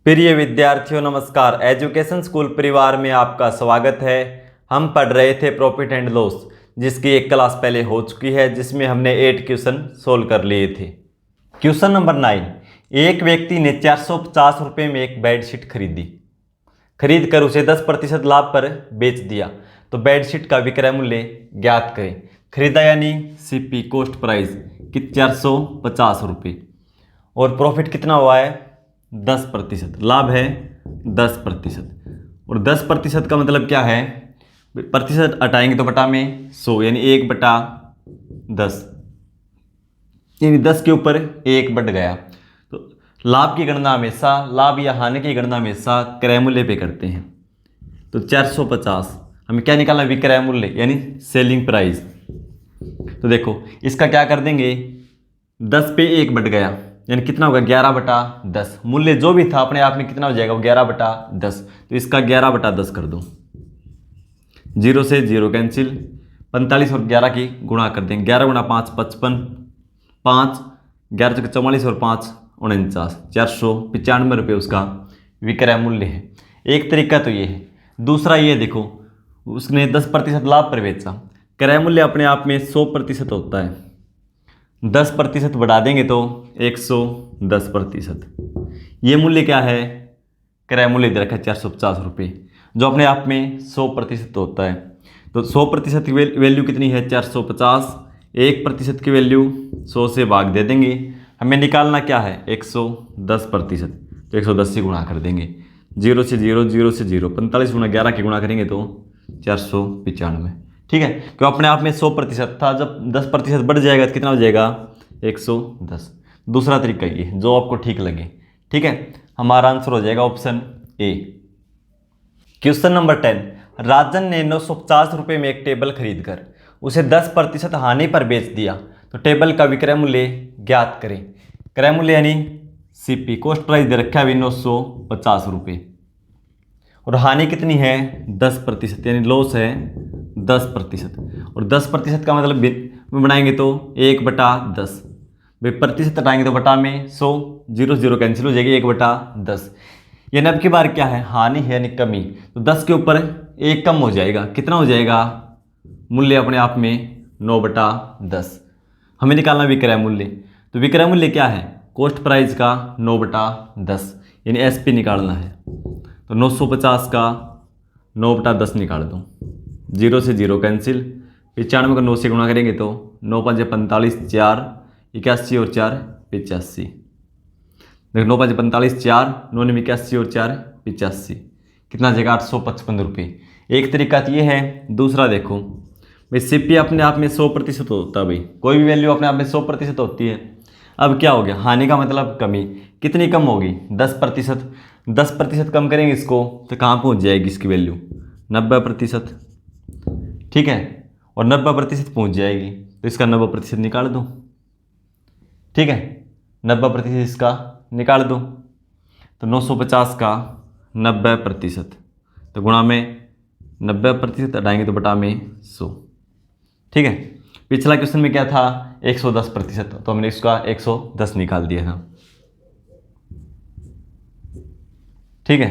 प्रिय विद्यार्थियों नमस्कार। एजुकेशन स्कूल परिवार में आपका स्वागत है। हम पढ़ रहे थे प्रॉफिट एंड लॉस, जिसकी एक क्लास पहले हो चुकी है, जिसमें हमने 8 क्वेश्चन सोल्व कर लिए थे। क्वेश्चन नंबर 9, एक व्यक्ति ने 450 रुपये में एक बेडशीट खरीद कर उसे 10% लाभ पर बेच दिया, तो बेडशीट का विक्रय मूल्य ज्ञात करें। खरीदा यानी सीपी कॉस्ट प्राइस कि 450 रुपये, और प्रॉफिट कितना हुआ है 10%, लाभ है 10%। और 10% का मतलब क्या है, प्रतिशत हटाएंगे तो बटा में 100 यानी 1/10, यानी 10 के ऊपर 1 बढ़ गया। तो लाभ की गणना हमेशा, लाभ या हानि की गणना हमेशा क्रय मूल्य पे करते हैं। तो 450 हमें क्या निकालना, विक्रय मूल्य यानी सेलिंग प्राइस। तो देखो इसका क्या कर देंगे, 10 पे 1 बढ़ गया यानी कितना होगा 11/10। मूल्य जो भी था अपने आप में कितना हो जाएगा, वो 11/10। तो इसका 11/10 कर दो, 0 से 0 कैंसिल, 45 और 11 की गुणा कर देंगे। 11 गुणा 5 55, 5 11 चौके 44 और 5 49, 495 रुपये उसका विक्रय मूल्य है। एक तरीका तो ये है। दूसरा ये देखो, उसने 10% लाभ पर बेचा। क्रय मूल्य अपने आप में 100% होता है, 10% बढ़ा देंगे तो 110%। ये मूल्य क्या है, क्रय मूल्य दे रखा है 450 रुपये, जो अपने आप में 100% होता है। तो 100% की वैल्यू कितनी है 450, 1% की वैल्यू 100 से भाग दे देंगे। हमें निकालना क्या है 110%, तो 110 से गुणा कर देंगे। 0 से 0, 0 से 0, 45 गुणा 11 की गुणा करेंगे तो 495। ठीक है, क्यों अपने आप में 100% था, जब 10% बढ़ जाएगा तो कितना हो जाएगा 110। दूसरा तरीका ये जो आपको ठीक लगे। ठीक है, हमारा आंसर हो जाएगा ऑप्शन ए। क्वेश्चन नंबर 10, राजन ने 950 रुपये में एक टेबल खरीद कर उसे 10% हानि पर बेच दिया, तो टेबल का विक्रय मूल्य ज्ञात करें। क्रय मूल्य यानी सीपी कॉस्ट प्राइस दे रखा है 950 रुपये, और हानि कितनी है 10%, यानी लॉस है 10%। और 10% का मतलब बनाएंगे तो 1/10, भाई प्रतिशत हटाएंगे तो बटा में 100, 0 0 कैंसिल हो जाएगी, 1/10। यानी अब की बार क्या है, हानि है यानी कमी, तो 10 के ऊपर 1 कम हो जाएगा, कितना हो जाएगा मूल्य अपने आप में 9/10। हमें निकालना विक्रय मूल्य, तो विक्रय मूल्य क्या है कॉस्ट प्राइस का 9/10, यानी एसपी निकालना है। तो 950 का 9/10 निकाल दो, 0 से 0 कैंसिल, 95 का 9 से गुणा करेंगे तो 9 5 45, 4 81 और 4 85। देखो 9 5 45, 4 9 9 81 और 4 85, कितना जाएगा 855 रुपये। एक तरीका तो ये है। दूसरा देखो भाई सीपी अपने आप में 100% होता है, भाई कोई भी वैल्यू अपने आप में 100% होती है। अब क्या हो गया, हानि का मतलब कमी, कितनी कम होगी 10%। 10% कम करेंगे इसको तो कहाँ पहुँच जाएगी इसकी वैल्यू 90%। ठीक है, और 90% पहुँच जाएगी तो इसका 90% निकाल दो। ठीक है, 90% इसका निकाल दो, तो 950 का 90%, तो गुणा में 90% हटाएंगे तो बटा में 100। ठीक है, पिछला क्वेश्चन में क्या था 110%, तो हमने इसका 110 निकाल दिया था। ठीक है,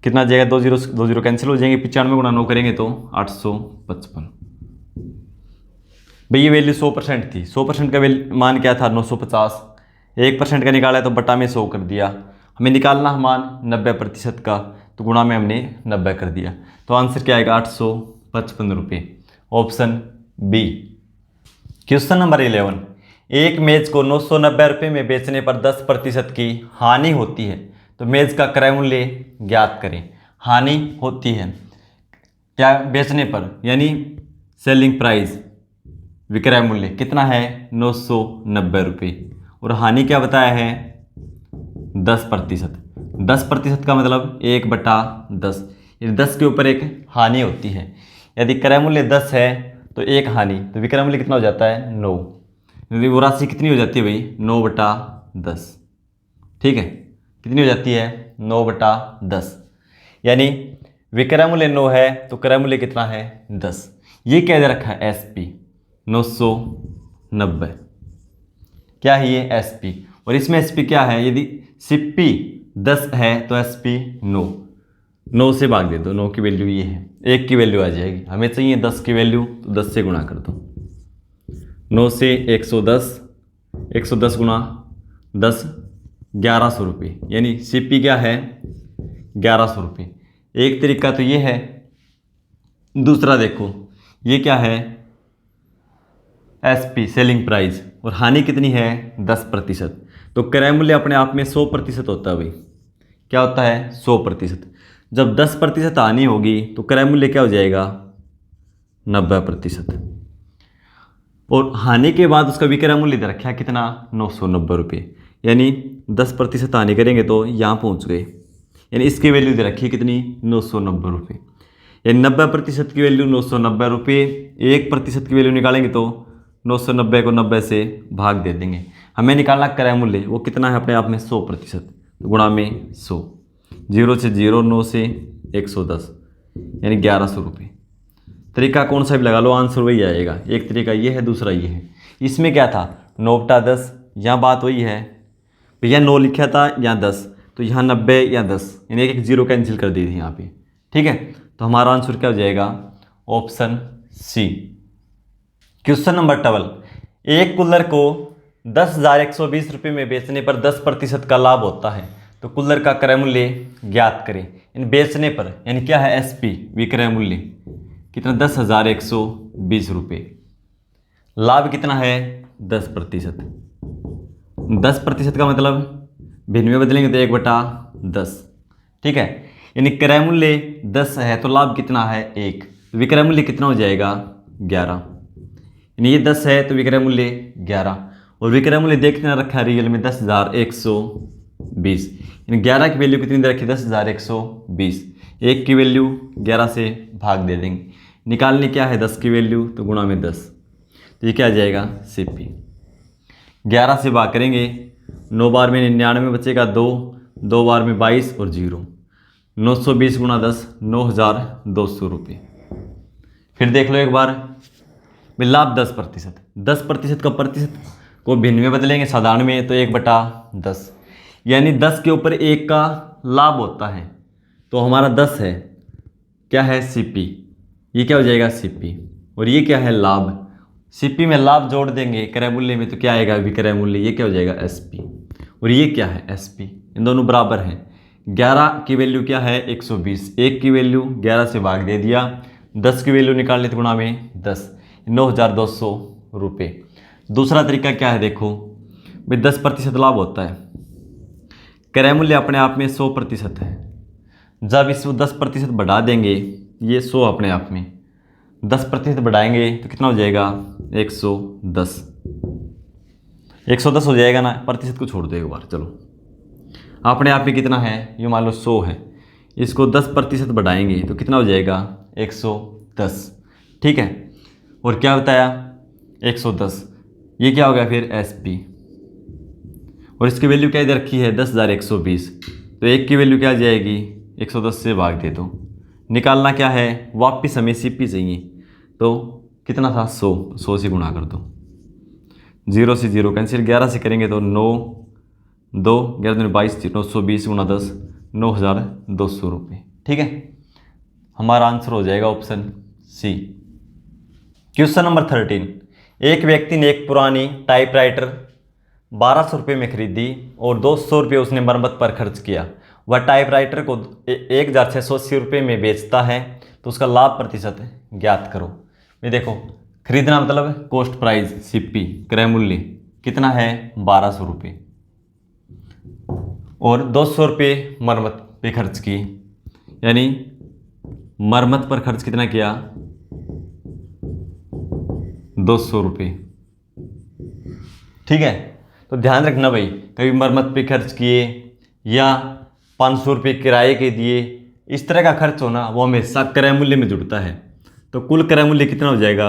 कितना जाएगा 2 0 कैंसिल हो जाएंगे, 95 गुणा 9 करेंगे तो 855। भाई ये वैल्यू 100% थी, 100% का मान क्या था 950, 1% का निकाला है तो बटा में 100 कर दिया। हमें निकालना मान 90% का, तो गुणा में हमने 90 कर दिया, तो आंसर क्या आएगा 855 रुपये, ऑप्शन बी। क्वेश्चन नंबर 11, एक मेज को 990 रुपये में बेचने पर 10% की हानि होती है, तो मेज का क्रय मूल्य ज्ञात करें। हानि होती है क्या बेचने पर, यानी सेलिंग प्राइस, विक्रय मूल्य कितना है 990 रुपये, और हानि क्या बताया है 10%। 10% का मतलब 1/10, यानी 10 के ऊपर 1 हानि होती है। यदि क्रय मूल्य 10 है तो 1 हानि, तो विक्रय मूल्य कितना हो जाता है 9, यदि वो राशि कितनी हो जाती है भाई 9/10। ठीक है, कितनी हो जाती है 9/10, यानी विक्रय मूल्य 9 है तो क्रय मूल्य कितना है 10। ये क्या दे रखा है एसपी 990, क्या है ये एसपी, और इसमें एसपी क्या है, यदि सीपी 10 है तो एस पी 9, 9 से भाग दे दो, 9 की वैल्यू ये है, 1 की वैल्यू आ जाएगी। हमें चाहिए 10 की वैल्यू, तो 10 से गुणा कर दो। 9 से 110, 110 गुणा 10, 1100 रुपये, यानी सीपी क्या है 1100 रुपये। एक तरीका तो ये है। दूसरा देखो ये क्या है एसपी सेलिंग प्राइस, और हानि कितनी है 10%। तो क्रय मूल्य अपने आप में 100% होता है भाई। क्या होता है 100%। जब 10% हानि होगी तो क्रय मूल्य क्या हो जाएगा 90%। और हानि के बाद उसका विक्रय मूल्य दे रखा है कितना 990 रुपये, यानी 10% हानि करेंगे तो यहाँ पहुँच गए, यानी इसकी वैल्यू दे रखी है कितनी 990 रुपये, यानी 90% की वैल्यू 990 रुपये। 1% की वैल्यू निकालेंगे तो 990 को 90 से भाग दे देंगे। हमें निकालना क्रय मूल्य, वो कितना है अपने आप में 100%, तो गुणा में 100, 0 से 0, 9 से 110, यानी 1100 रुपये। तरीका कौन सा भी लगा लो आंसर वही आएगा। एक तरीका ये है, दूसरा ये है। इसमें क्या था 9/10, यहाँ बात वही है भैया 9 लिखा था यहाँ 10, तो यहाँ 90 या 10, यानी एक जीरो कैंसिल कर दी थी यहाँ पे। ठीक है, तो हमारा आंसर क्या हो जाएगा ऑप्शन सी। क्वेश्चन नंबर 12, एक कूलर को 10,120 रुपये में बेचने पर 10% का लाभ होता है, तो कूलर का क्रय मूल्य ज्ञात करें। इन बेचने पर यानी क्या है एसपी विक्रय मूल्य कितना 10,120 रुपये, लाभ कितना है 10%। 10% का मतलब भिन्न में बदलेंगे तो 1/10। ठीक है, यानी क्रय मूल्य 10 है तो लाभ कितना है 1, तो विक्रय मूल्य कितना हो जाएगा 11। यानी ये 10 है तो विक्रय मूल्य 11, और विक्रय मूल्य देख कितना रखा है रियल में 10,120, यानी 11 की वैल्यू कितनी दे रखी है 10,120। 1 की वैल्यू 11 से भाग दे देंगे। निकालनी क्या है 10 की वैल्यू, तो गुणा में 10, तो ये क्या आ जाएगा सीपी। 11 से भाग करेंगे, 9 बार में 99 बचेगा 2, 2 बार में 22 और 0, 920 गुणा 10 9,200 रुपये। फिर देख लो एक बार, लाभ 10%, 10% का प्रतिशत को भिन्न में बदलेंगे साधारण में तो 1/10, यानी 10 के ऊपर 1 का लाभ होता है, तो हमारा 10 है क्या है सीपी, ये क्या हो जाएगा सीपी, और ये क्या है लाभ। सीपी में लाभ जोड़ देंगे क्रय मूल्य में तो क्या आएगा विक्रय मूल्य, ये क्या हो जाएगा एसपी, और ये क्या है एसपी। इन दोनों बराबर हैं। 11 की वैल्यू क्या है 120, 1 की वैल्यू 11 से भाग दे दिया, 10 की वैल्यू निकालने तो गुणा में 10, 9,200 रुपये। दूसरा तरीका क्या है देखो भाई 10% लाभ होता है, क्रय मूल्य अपने आप में 100% है, जब इसको 10% बढ़ा देंगे, ये 100 अपने आप में 10% बढ़ाएंगे तो कितना हो जाएगा 110, 110 हो जाएगा ना, प्रतिशत को छोड़ दो एक बार। चलो अपने आप में कितना है ये मान लो 100 है, इसको 10% बढ़ाएंगे तो कितना हो जाएगा 110। ठीक है, और क्या बताया 110, ये क्या हो गया फिर एसपी, और इसकी वैल्यू क्या इधर रखी है 10,120, तो 1 की वैल्यू क्या आ जाएगी 110 से भाग दे दो। निकालना क्या है वापिस हमें सीपी चाहिए, तो कितना था 100, 100 से गुणा कर दो, 0 से 0 कैंसिल, 11 से करेंगे तो 9, 2 11 दूनी 22, 920 गुणा 10 9,200 रुपये। ठीक है, हमारा आंसर हो जाएगा ऑप्शन सी। क्वेश्चन नंबर 13, एक व्यक्ति ने एक पुरानी टाइपराइटर 1200 रुपये में खरीदी और 200 रुपये उसने मरम्मत पर खर्च किया। वह टाइपराइटर को 1,680 रुपये में बेचता है, तो उसका लाभ प्रतिशत ज्ञात करो। ये देखो खरीदना मतलब कॉस्ट प्राइस सीपी क्रय मूल्य कितना है 1200 रुपये, और 200 रुपये मरम्मत पे खर्च की, यानी मरम्मत पर खर्च कितना किया 200 रुपये। ठीक है, तो ध्यान रखना भाई, कभी मरम्मत पे खर्च किए या 500 रुपये किराए के दिए, इस तरह का खर्च होना वो हमेशा क्रय मूल्य में जुड़ता है। तो कुल क्रय मूल्य कितना हो जाएगा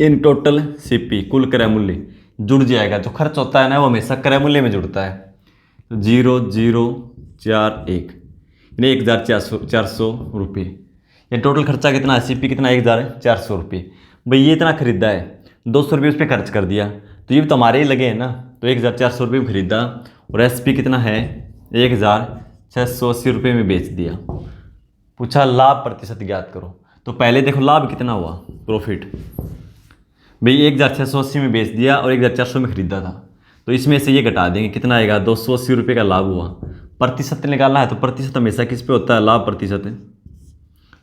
इन टोटल सीपी, कुल क्रय मूल्य जुड़ जाएगा। जो खर्च होता है ना वो हमेशा क्रय मूल्य में जुड़ता है। तो 0,041 यानी 1,400 रुपये, ये टोटल खर्चा कितना है सीपी कितना 1,400 रुपये। भाई ये इतना खरीदा है, 200 रुपये उस पर खर्च कर दिया, तो ये भी तो हमारे ही लगे हैं ना, तो 1,400 रुपये में खरीदा, और एसपी कितना है 1680 रुपये में बेच दिया। पूछा लाभ प्रतिशत ज्ञात करो। तो पहले देखो लाभ कितना हुआ, प्रॉफिट भाई 1680 में बेच दिया और 1400 में खरीदा था, तो इसमें से ये घटा देंगे, कितना आएगा 280 रुपये का लाभ हुआ। प्रतिशत निकालना है तो प्रतिशत हमेशा किस पे होता है, लाभ प्रतिशत है।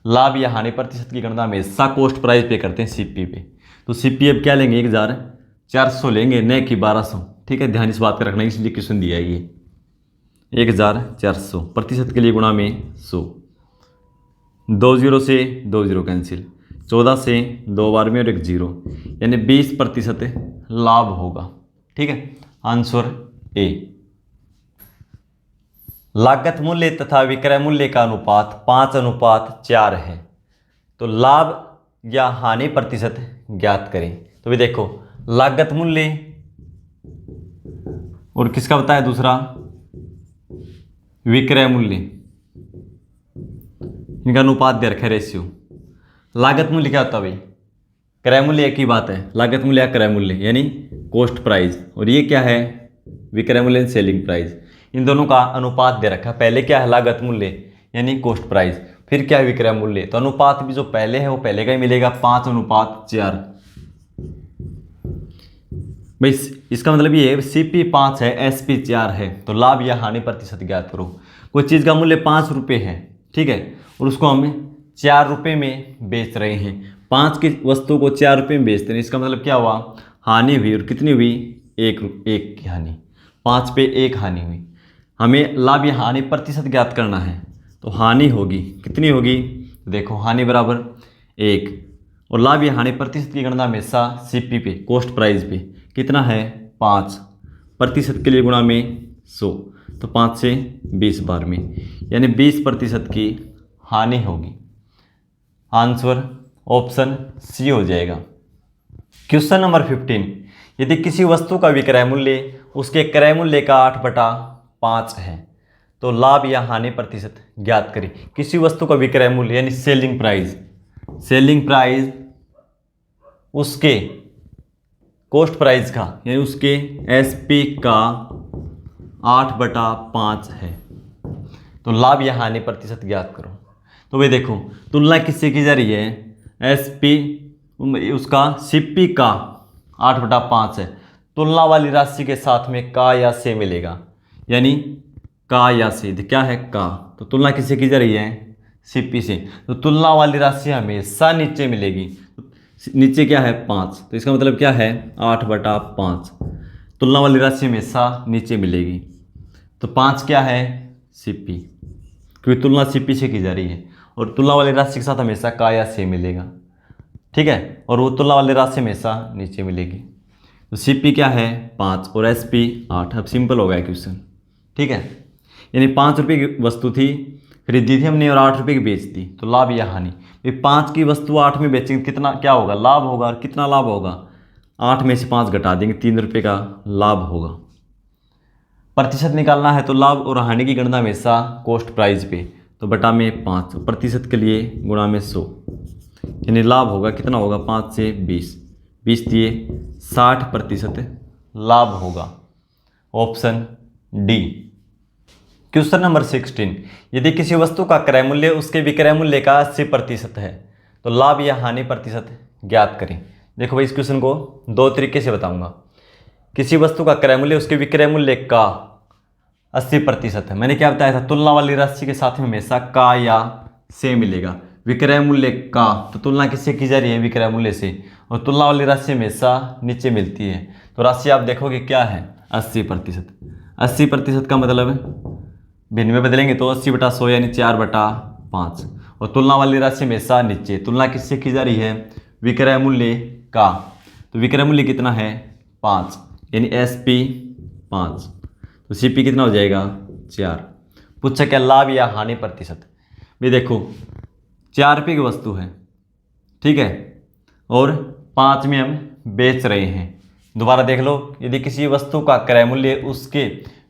लाभ या हानि प्रतिशत की गणना हमेशा कॉस्ट प्राइस पे करते हैं, सीपी पे। तो सीपी अब क्या लेंगे, 1400 लेंगे, न कि 1200। ठीक है, ध्यान इस बात का रखना, इसलिए क्वेश्चन दिया है ये 1400 प्रतिशत के लिए गुणा में 100। 2 0 से 2 0 कैंसिल, 14 से 2 बार में और 1 0, यानी 20% लाभ होगा। ठीक है, आंसर ए। लागत मूल्य तथा विक्रय मूल्य का अनुपात 5:4 है, तो लाभ या हानि प्रतिशत ज्ञात करें। तो भी देखो लागत मूल्य और किसका बताया, दूसरा विक्रय मूल्य, इनका अनुपात दे रखा है, रेशियो। लागत मूल्य क्या होता है भाई, क्रय मूल्य एक ही बात है, लागत मूल्य या क्रय मूल्य यानी कॉस्ट प्राइस, और ये क्या है विक्रय मूल्य सेलिंग प्राइस। इन दोनों का अनुपात दे रखा है, पहले क्या है लागत मूल्य यानी कॉस्ट प्राइस, फिर क्या है विक्रय मूल्य, तो अनुपात भी जो पहले है वो पहले का ही मिलेगा, 5:4। भाई इसका मतलब ये है सीपी 5 है, एसपी 4 है, तो लाभ या हानि प्रतिशत ज्ञात करो। कोई चीज़ का मूल्य 5 रुपये है, ठीक है, और उसको हम 4 रुपये में बेच रहे हैं, 5 की वस्तु को 4 रुपये में बेचते हैं, इसका मतलब क्या हुआ, हानि हुई, और कितनी हुई, एक की हानि, 5 पे 1 हानि हुई। हमें लाभ या हानि प्रतिशत ज्ञात करना है, तो हानि होगी, कितनी होगी, देखो हानि बराबर 1, और लाभ या हानि प्रतिशत की गणना हमेशा सीपी पे, कॉस्ट प्राइस पे, कितना है 5 प्रतिशत के लिए गुणा में 100, तो 5 से 20 बार में, यानी 20% की हानि होगी। आंसर ऑप्शन सी हो जाएगा। क्वेश्चन नंबर 15, यदि किसी वस्तु का विक्रय मूल्य उसके क्रय मूल्य का 8/5 है, तो लाभ या हानि प्रतिशत ज्ञात करें। किसी वस्तु का विक्रय मूल्य यानी सेलिंग प्राइस, सेलिंग प्राइस उसके कॉस्ट प्राइस का यानी उसके एसपी का 8/5 है, तो लाभ या हानि प्रतिशत ज्ञात करो। तो भाई देखो तुलना किससे की जा रही है, एसपी उसका सीपी का 8/5 है, तुलना वाली राशि के साथ में का या से मिलेगा, यानी का या से, क्या है का, तो तुलना किससे की जा रही है, सीपी से, तो तुलना वाली राशि हमेशा नीचे मिलेगी, नीचे क्या है 5, तो इसका मतलब क्या है 8/5, तुलना वाली राशि हमेशा नीचे मिलेगी, तो 5 क्या है सीपी, क्योंकि तुलना सीपी से की जा रही है, और तुलना वाली राशि के साथ हमेशा का या से मिलेगा, ठीक है, और वो तुलना वाली राशि हमेशा नीचे मिलेगी। तो सीपी क्या है 5 और एसपी 8। अब सिंपल हो गया क्वेश्चन, ठीक है, यानी 5 रुपये की वस्तु थी, खरीदी थी हमने और 8 रुपये की बेच दी, तो लाभ या हानि, 5 की वस्तु 8 में बेचेंगे, कितना क्या होगा, लाभ होगा, और कितना लाभ होगा, 8 में से 5 घटा देंगे, 3 रुपये का लाभ होगा। प्रतिशत निकालना है तो लाभ और हानि की गणना हमेशा कॉस्ट प्राइस पे, तो बटा में 5, प्रतिशत के लिए गुणा में 100, यानी लाभ होगा, कितना होगा 5 से 20, 20 दिए 60% लाभ होगा। Option D. क्वेश्चन नंबर 16, यदि किसी वस्तु का क्रय मूल्य उसके विक्रय मूल्य का 80% है, तो लाभ या हानि प्रतिशत ज्ञात करें। देखो भाई इस क्वेश्चन को 2 तरीके से बताऊंगा। किसी वस्तु का क्रय मूल्य उसके विक्रय मूल्य का 80% है, मैंने क्या बताया था, तुलना वाली राशि के साथ में हमेशा का या से मिलेगा। विक्रय मूल्य का, तो तुलना किससे की जा रही है, विक्रय मूल्य से, और तुलना वाली राशि हमेशा नीचे मिलती है, तो राशि आप देखोगे क्या है 80%। 80% का मतलब भिन्न में बदलेंगे तो 80/100 यानी 4/5, और तुलना वाली राशि हमेशा नीचे, तुलना किससे की जा रही है, विक्रय मूल्य का, तो विक्रय मूल्य कितना है 5, यानी एसपी 5, तो सीपी कितना हो जाएगा 4। पूछा क्या लाभ या हानि प्रतिशत, भी देखो 4 रुपये की वस्तु है, ठीक है, और 5 में हम बेच रहे हैं। दोबारा देख लो, यदि किसी वस्तु का क्रय मूल्य उसके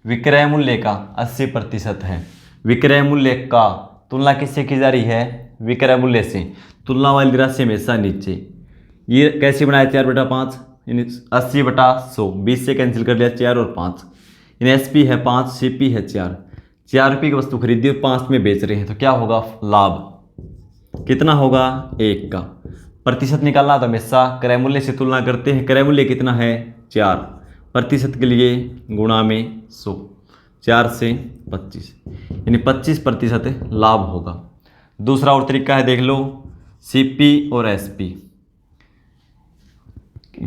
विक्रय मूल्य का 80% है, विक्रय मूल्य का तुलना किससे की जा रही है, विक्रय मूल्य से, तुलना वाली राशि हमेशा नीचे। ये कैसे बनाया 4/5, यानी 80/100, 20 से कैंसिल कर लिया 4 और 5, यानी एसपी है 5, सीपी है 4, 4 रुपये की वस्तु खरीदी और 5 में बेच रहे हैं तो क्या होगा? लाभ। कितना होगा? 1 का। प्रतिशत निकालना तो हमेशा क्रय मूल्य से तुलना करते हैं। क्रय मूल्य कितना है? 4। प्रतिशत के लिए गुणा में 100, 4 से 25, यानी 25% लाभ होगा। दूसरा और तरीका है, देख लो, सीपी और एसपी।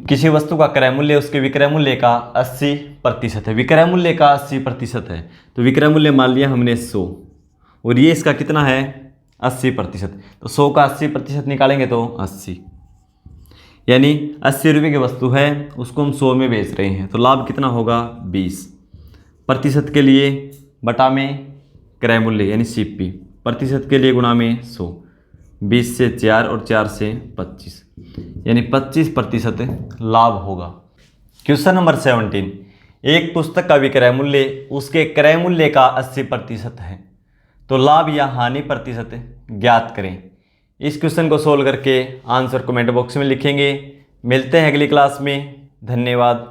किसी वस्तु का क्रय मूल्य उसके विक्रय मूल्य का 80% है। विक्रय मूल्य का 80% है तो विक्रय मूल्य मान लिया हमने 100 और ये इसका कितना है? 80%। तो 100 का 80% निकालेंगे तो 80, यानी 80 रुपये की वस्तु है उसको हम 100 में बेच रहे हैं तो लाभ कितना होगा? 20। प्रतिशत के लिए बटा में क्रय मूल्य यानी सीपी, प्रतिशत के लिए गुणा में 100, 20 से 4 और 4 से 25, यानी 25% लाभ होगा। क्वेश्चन नंबर 17, एक पुस्तक का विक्रय मूल्य उसके क्रय मूल्य का 80% है तो लाभ या हानि प्रतिशत ज्ञात करें। इस क्वेश्चन को सोल्व करके आंसर कमेंट बॉक्स में लिखेंगे। मिलते हैं अगली क्लास में। धन्यवाद।